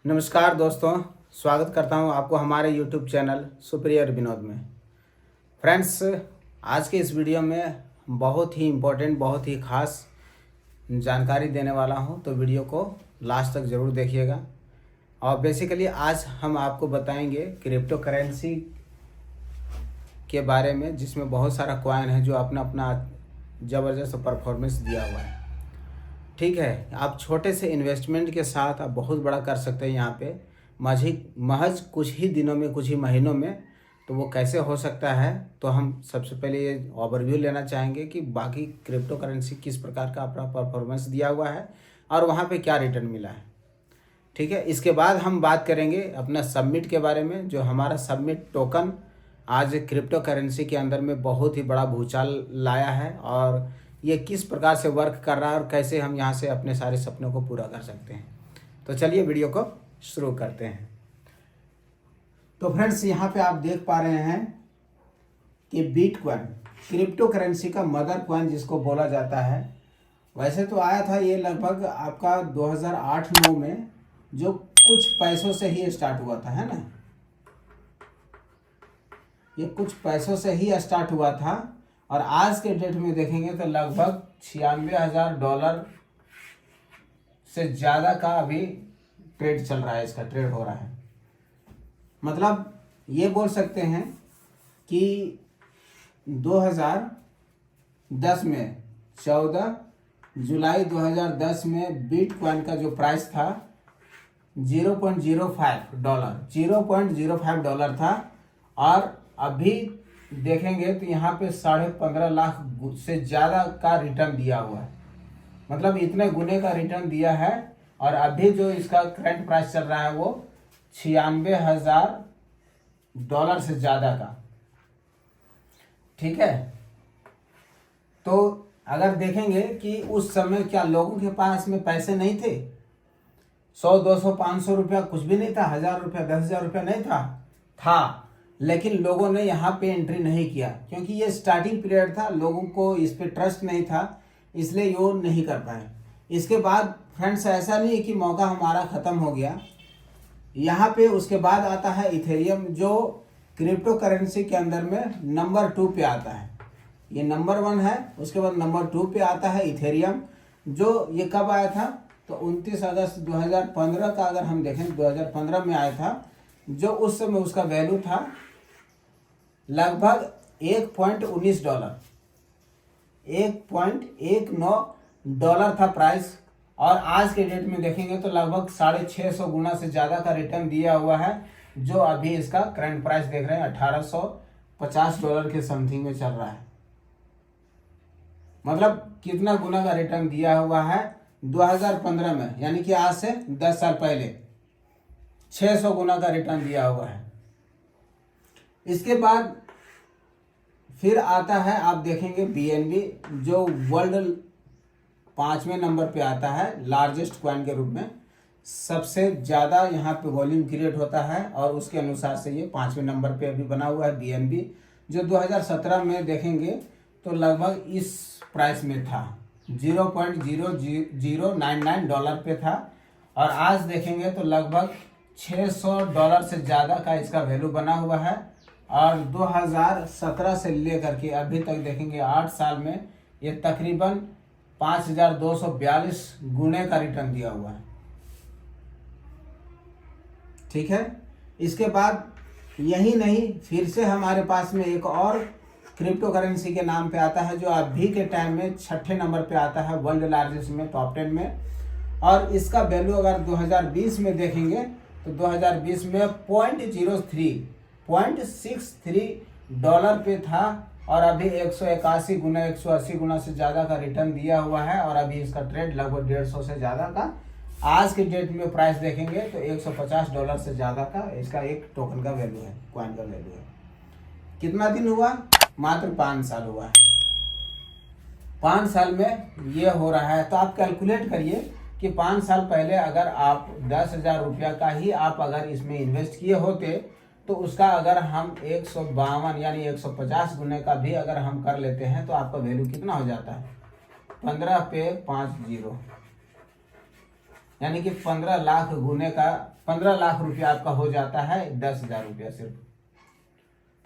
नमस्कार दोस्तों, स्वागत करता हूं आपको हमारे YouTube चैनल सुपीरियर विनोद में। फ्रेंड्स, आज के इस वीडियो में बहुत ही इम्पोर्टेंट, बहुत ही ख़ास जानकारी देने वाला हूं, तो वीडियो को लास्ट तक ज़रूर देखिएगा। और बेसिकली आज हम आपको बताएंगे क्रिप्टो करेंसी के बारे में, जिसमें बहुत सारा कॉइन है जो अपना अपना ज़बरदस्त परफॉर्मेंस दिया हुआ है। ठीक है, आप छोटे से इन्वेस्टमेंट के साथ आप बहुत बड़ा कर सकते हैं। यहाँ पे महज कुछ ही दिनों में, कुछ ही महीनों में, तो वो कैसे हो सकता है। तो हम सबसे पहले ये ओवरव्यू लेना चाहेंगे कि बाकी क्रिप्टो करेंसी किस प्रकार का अपना परफॉर्मेंस दिया हुआ है और वहाँ पे क्या रिटर्न मिला है। ठीक है, इसके बाद हम बात करेंगे अपना सबमिट के बारे में। जो हमारा सबमिट टोकन आज क्रिप्टो करेंसी के अंदर में बहुत ही बड़ा भूचाल लाया है, और ये किस प्रकार से वर्क कर रहा है और कैसे हम यहाँ से अपने सारे सपनों को पूरा कर सकते हैं। तो चलिए वीडियो को शुरू करते हैं। तो फ्रेंड्स, यहाँ पे आप देख पा रहे हैं कि बिटकॉइन क्रिप्टो करेंसी का मदर कॉइन जिसको बोला जाता है। वैसे तो आया था ये लगभग आपका 2008-9 में, जो कुछ पैसों से ही स्टार्ट हुआ था, है ना। ये कुछ पैसों से ही स्टार्ट हुआ था, और आज के डेट में देखेंगे तो लगभग $96,000 से ज़्यादा का अभी ट्रेड चल रहा है, इसका ट्रेड हो रहा है। मतलब ये बोल सकते हैं कि 2010 में 14 जुलाई 2010 में बिटकॉइन का जो प्राइस था $0.05 था, और अभी देखेंगे तो यहाँ पे 15.5 लाख से ज़्यादा का रिटर्न दिया हुआ है। मतलब इतने गुने का रिटर्न दिया है, और अभी जो इसका करंट प्राइस चल रहा है वो $96,000 से ज़्यादा का। ठीक है, तो अगर देखेंगे कि उस समय क्या लोगों के पास में पैसे नहीं थे, 100, 200, 500 रुपया कुछ भी नहीं था, 1000 रुपया, 10,000 रुपया नहीं था, लेकिन लोगों ने यहाँ पे एंट्री नहीं किया, क्योंकि ये स्टार्टिंग पीरियड था, लोगों को इस पे ट्रस्ट नहीं था, इसलिए वो नहीं कर पाए। इसके बाद फ्रेंड्स, ऐसा नहीं है कि मौका हमारा ख़त्म हो गया। यहाँ पे उसके बाद आता है इथेरियम, जो क्रिप्टो करेंसी के अंदर में नंबर 2 पे आता है। ये नंबर 1 है, उसके बाद नंबर 2 पे आता है इथेरियम, जो ये कब आया था तो 29 अगस्त 2015 का अगर हम देखें, 2015 में आया था, जो उस समय उसका वैल्यू था लगभग $1.19, $1.19 था प्राइस। और आज के डेट में देखेंगे तो लगभग 650 गुना से ज़्यादा का रिटर्न दिया हुआ है, जो अभी इसका करंट प्राइस देख रहे हैं $1850 के समथिंग में चल रहा है। मतलब कितना गुना का रिटर्न दिया हुआ है 2015 में, यानी कि आज से 10 साल पहले 600 गुना का रिटर्न दिया हुआ है। इसके बाद फिर आता है, आप देखेंगे BNB, जो वर्ल्ड 5वें नंबर पे आता है लार्जेस्ट कॉइन के रूप में। सबसे ज़्यादा यहाँ पे वॉल्यूम क्रिएट होता है, और उसके अनुसार से ये 5वें नंबर पे अभी बना हुआ है BNB, जो 2017 में देखेंगे तो लगभग इस प्राइस में था, $0.0099 पे था, और आज देखेंगे तो लगभग $600 से ज़्यादा का इसका वैल्यू बना हुआ है। और 2017 से लेकर के अभी तक देखेंगे 8 साल में ये तकरीबन 5242 गुने का रिटर्न दिया हुआ है। ठीक है, इसके बाद यही नहीं, फिर से हमारे पास में एक और क्रिप्टो करेंसी के नाम पे आता है, जो अभी के टाइम में 6ठे नंबर पे आता है वर्ल्ड लार्जेस्ट में, टॉप 10 में। और इसका वैल्यू अगर 2020 में देखेंगे तो 2020 में $0.63 पे था, और अभी 181 गुना, 180 गुना से ज़्यादा का रिटर्न दिया हुआ है, और अभी इसका ट्रेड लगभग 150 से ज़्यादा का आज के डेट में प्राइस देखेंगे तो $150 से ज़्यादा का इसका एक टोकन का वैल्यू है, कॉइन का वैल्यू है। कितना दिन हुआ? मात्र 5 साल हुआ है। 5 साल में ये हो रहा है। तो आप कैलकुलेट करिए कि 5 साल पहले अगर आप 10,000 रुपया का ही आप अगर इसमें इन्वेस्ट किए होते, तो उसका अगर हम 152 यानी 150 गुने का भी अगर हम कर लेते हैं तो आपका वैल्यू कितना हो जाता है? 15 पे 5 जीरो, यानी कि 15 लाख गुने का 15 लाख रुपया आपका हो जाता है 10,000 रुपया सिर्फ।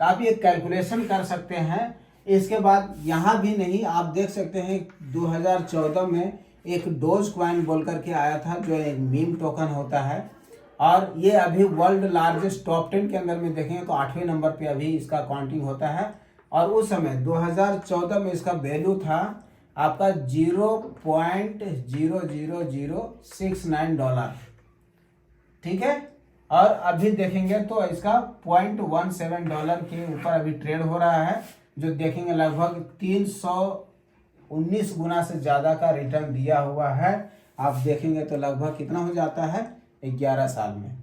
तो आप ये कैलकुलेशन कर सकते हैं। इसके बाद यहाँ भी नहीं, आप देख सकते हैं 2014 में एक डोज कॉइन बोल करके आया था, जो एक मीम टोकन होता है, और ये अभी वर्ल्ड लार्जेस्ट टॉप 10 के अंदर में देखेंगे तो 8वें नंबर पे अभी इसका काउंटिंग होता है। और उस समय 2014 में इसका वैल्यू था आपका $0.00069, ठीक है। और अभी देखेंगे तो इसका $0.17 के ऊपर अभी ट्रेड हो रहा है, जो देखेंगे लगभग 319 गुना से ज़्यादा का रिटर्न दिया हुआ है। आप देखेंगे तो लगभग कितना हो जाता है 11 साल में।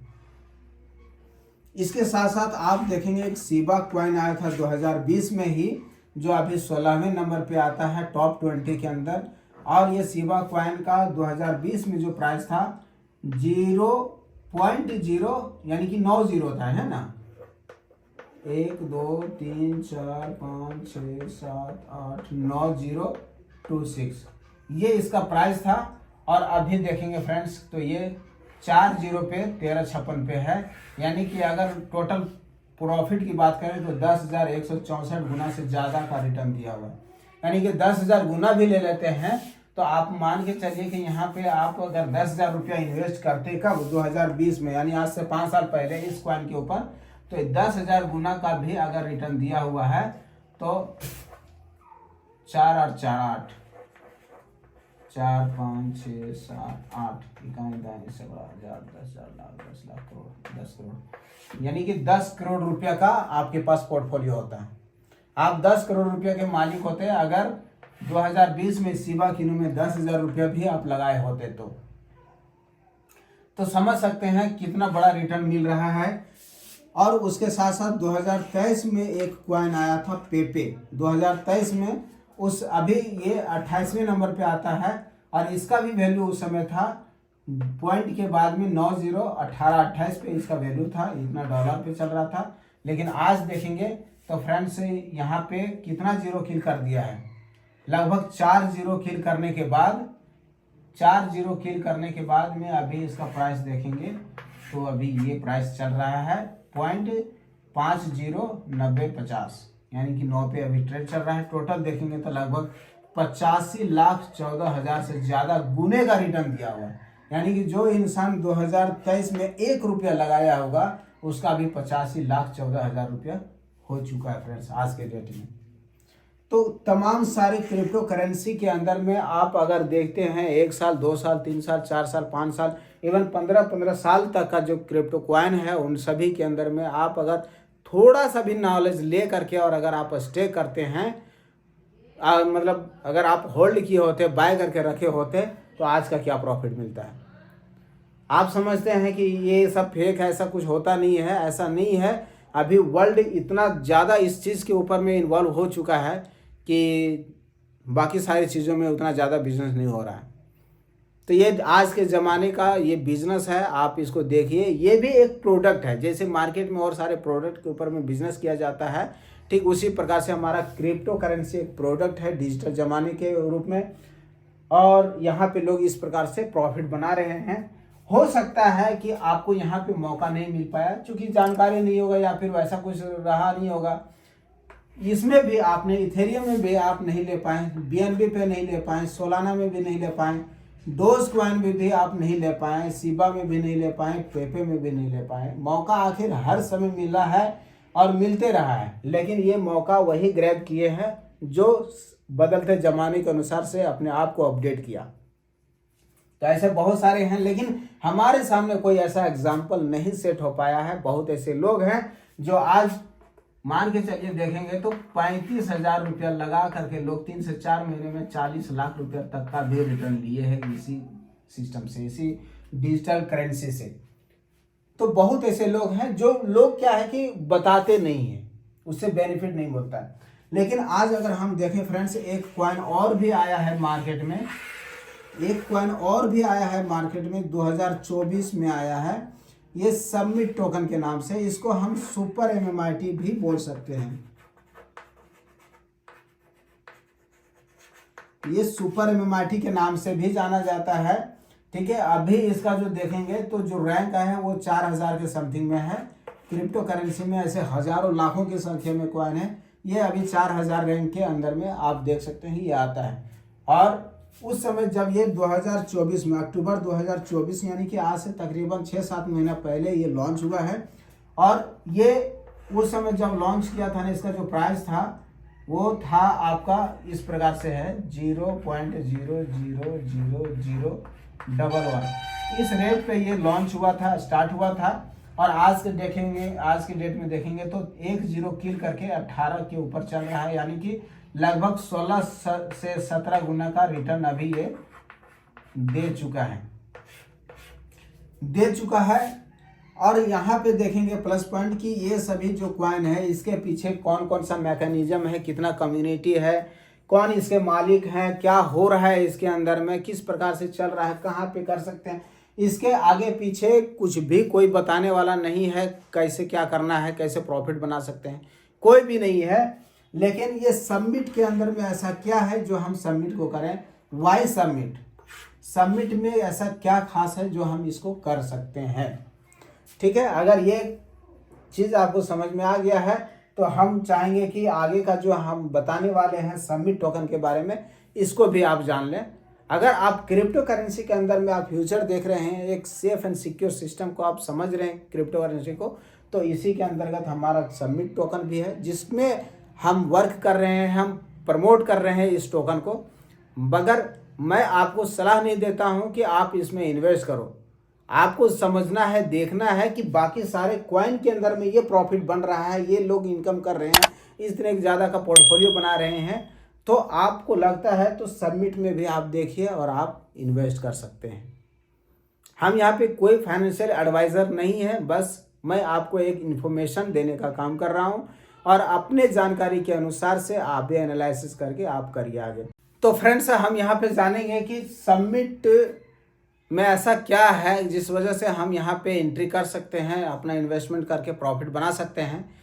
इसके साथ साथ आप देखेंगे एक शिबा कॉइन आया था 2020 में ही, जो अभी 16वें नंबर पे आता है टॉप 20 के अंदर। और ये शिबा कॉइन का 2020 में जो प्राइस था 0.0 यानी कि 90 था, है ना। 1 2 3 4 5 6 7 8 9026 ये इसका प्राइस था। और अभी देखेंगे फ्रेंड्स तो ये 40 पे 1356 पे है, यानी कि अगर टोटल प्रॉफिट की बात करें तो 10,164 गुना से ज़्यादा का रिटर्न दिया हुआ है। यानी कि 10,000 गुना भी ले लेते हैं तो आप मान के चलिए कि यहाँ पे आप अगर 10,000 रुपया इन्वेस्ट करते कब 2020 में, यानी आज से 5 साल पहले इस कॉइन के ऊपर, तो 10,000 गुना का भी अगर रिटर्न दिया हुआ है तो 4 और 4 8 4 5 6 7 8 इकाई दाएं से बड़ा 10,000 10,000 लाख 10 लाख करोड़ 10 करोड़, यानी कि 10 करोड़ रुपया का आपके पास पोर्टफोलियो होता है। आप 10 करोड़ रुपया के मालिक होते हैं अगर 2020 में शिबा किनू में 10,000 रुपया भी आप लगाए होते तो समझ सकते हैं कितना बड़ा रिटर्न मिल रहा है। और उसके साथ साथ 2023 में एक कॉइन आया था पेपे 2023 में, उस अभी ये 28वें नंबर पे आता है। और इसका भी वैल्यू उस समय था पॉइंट के बाद में 901828 पे इसका वैल्यू था, इतना डॉलर पे चल रहा था। लेकिन आज देखेंगे तो फ्रेंड्स यहाँ पे कितना जीरो किल कर दिया है, लगभग 4 जीरो किल करने के बाद 4 जीरो किल करने के बाद में अभी इसका प्राइस देखेंगे तो अभी ये प्राइस चल रहा है 0.509050, यानी कि 9 पे अभी ट्रेड चल रहा है। टोटल देखेंगे तो लगभग 85,14,000 से ज़्यादा गुने का रिटर्न दिया हुआ है। यानी कि जो इंसान 2023 में 1 रुपया लगाया होगा उसका अभी 85,14,000 रुपया हो चुका है फ्रेंड्स आज के डेट में। तो तमाम सारे क्रिप्टो करेंसी के अंदर में आप अगर देखते हैं 1 साल 2 साल 3 साल 4 साल 5 साल इवन 15-15 साल तक का जो क्रिप्टो कॉइन है, उन सभी के अंदर में आप अगर थोड़ा सा भी नॉलेज ले करके और अगर आप स्टे करते हैं, मतलब अगर आप होल्ड किए होते, बाय करके रखे होते, तो आज का क्या प्रॉफिट मिलता है। आप समझते हैं कि ये सब फेक है, ऐसा कुछ होता नहीं है, ऐसा नहीं है। अभी वर्ल्ड इतना ज़्यादा इस चीज़ के ऊपर में इन्वॉल्व हो चुका है कि बाकी सारी चीज़ों में उतना ज़्यादा बिजनेस नहीं हो रहा है। तो ये आज के ज़माने का ये बिजनेस है, आप इसको देखिए। ये भी एक प्रोडक्ट है, जैसे मार्केट में और सारे प्रोडक्ट के ऊपर में बिजनेस किया जाता है, ठीक उसी प्रकार से हमारा क्रिप्टो करेंसी एक प्रोडक्ट है डिजिटल ज़माने के रूप में। और यहाँ पे लोग इस प्रकार से प्रॉफिट बना रहे हैं। हो सकता है कि आपको यहाँ पे मौका नहीं मिल पाया क्योंकि जानकारी नहीं होगा या फिर वैसा कुछ रहा नहीं होगा। इसमें भी आपने इथेरियम में भी आप नहीं ले पाए, BNB पे नहीं ले पाए, सोलाना में भी नहीं ले पाए, डोज कॉइन में भी आप नहीं ले पाए, शिबा में भी नहीं ले पाए, पेपे में भी नहीं ले पाए। मौका आखिर हर समय मिला है और मिलते रहा है, लेकिन ये मौका वही ग्रैब किए हैं जो बदलते ज़माने के अनुसार से अपने आप को अपडेट किया। तो ऐसे बहुत सारे हैं, लेकिन हमारे सामने कोई ऐसा एग्जाम्पल नहीं सेट हो पाया है। बहुत ऐसे लोग हैं जो आज मान के चलिए देखेंगे तो 35,000 रुपया लगा करके लोग 3 से 4 महीने में 40 लाख रुपया तक का भी रिटर्न लिए हैं इसी सिस्टम से, इसी डिजिटल करेंसी से। तो बहुत ऐसे लोग हैं जो लोग क्या है कि बताते नहीं हैं, उससे बेनिफिट नहीं मिलता है। लेकिन आज अगर हम देखें फ्रेंड्स, एक कॉइन और भी आया है मार्केट में, एक कॉइन और भी आया है मार्केट में 2024 में आया है, ये सबमिट टोकन के नाम से। इसको हम सुपर MMIT भी बोल सकते हैं। ये सुपर MMIT के नाम से भी जाना जाता है, ठीक है। अभी इसका जो देखेंगे तो जो रैंक है वो 4000 के समथिंग में है। क्रिप्टो करेंसी में ऐसे हजारों लाखों की संख्या में कॉइन है, ये अभी 4000 रैंक के अंदर में आप देख सकते हैं ये आता है। और उस समय जब ये 2024 में अक्टूबर 2024 यानी कि आज से तकरीबन 6-7 महीना पहले ये लॉन्च हुआ है। और ये उस समय जब लॉन्च किया था ना, इसका जो प्राइस था वो था आपका इस प्रकार से है 0.000011। इस रेट पे ये लॉन्च हुआ था, स्टार्ट हुआ था। और आज के डेट में देखेंगे तो 1 जीरो किल करके 18 के ऊपर चल रहा है, यानी कि लगभग 16 से 17 गुना का रिटर्न अभी ये दे चुका है। और यहाँ पे देखेंगे प्लस पॉइंट कि ये सभी जो कॉइन है इसके पीछे कौन कौन सा मैकेनिज्म है, कितना कम्युनिटी है, कौन इसके मालिक हैं, क्या हो रहा है इसके अंदर में, किस प्रकार से चल रहा है, कहाँ पे कर सकते हैं, इसके आगे पीछे कुछ भी कोई बताने वाला नहीं है। कैसे क्या करना है, कैसे प्रॉफिट बना सकते हैं, कोई भी नहीं है। लेकिन ये सबमिट के अंदर में ऐसा क्या है जो हम सबमिट को करें, वाई सबमिट में ऐसा क्या खास है जो हम इसको कर सकते हैं। ठीक है, अगर ये चीज़ आपको समझ में आ गया है तो हम चाहेंगे कि आगे का जो हम बताने वाले हैं सबमिट टोकन के बारे में, इसको भी आप जान लें। अगर आप क्रिप्टो करेंसी के अंदर में आप फ्यूचर देख रहे हैं, एक सेफ एंड सिक्योर सिस्टम को आप समझ रहे हैं क्रिप्टो करेंसी को, तो इसी के अंतर्गत हमारा सबमिट टोकन भी है जिसमें हम वर्क कर रहे हैं, हम प्रमोट कर रहे हैं इस टोकन को। मगर मैं आपको सलाह नहीं देता हूं कि आप इसमें इन्वेस्ट करो। आपको समझना है, देखना है कि बाकी सारे कॉइन के अंदर में ये प्रॉफिट बन रहा है, ये लोग इनकम कर रहे हैं, इस तरह ज़्यादा का पोर्टफोलियो बना रहे हैं, तो आपको लगता है तो सबमिट में भी आप देखिए और आप इन्वेस्ट कर सकते हैं। हम यहाँ पे कोई फाइनेंशियल एडवाइज़र नहीं है, बस मैं आपको एक इन्फॉर्मेशन देने का काम कर रहा हूँ और अपने जानकारी के अनुसार से आप भी एनालिसिस करके आप करिए आगे। तो फ्रेंड्स, हम यहाँ पे जानेंगे कि सबमिट में ऐसा क्या है जिस वजह से हम यहाँ पे एंट्री कर सकते हैं, अपना इन्वेस्टमेंट करके प्रॉफिट बना सकते हैं।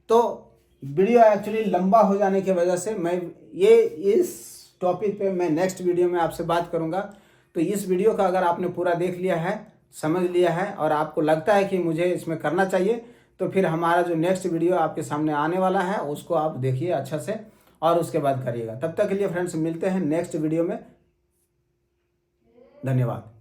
तो वीडियो एक्चुअली लंबा हो जाने की वजह से मैं इस टॉपिक पे मैं नेक्स्ट वीडियो में आपसे बात करूँगा। तो इस वीडियो का अगर आपने पूरा देख लिया है, समझ लिया है और आपको लगता है कि मुझे इसमें करना चाहिए, तो फिर हमारा जो नेक्स्ट वीडियो आपके सामने आने वाला है उसको आप देखिए अच्छा से और उसके बाद करिएगा। तब तक के लिए फ्रेंड्स मिलते हैं नेक्स्ट वीडियो में। धन्यवाद।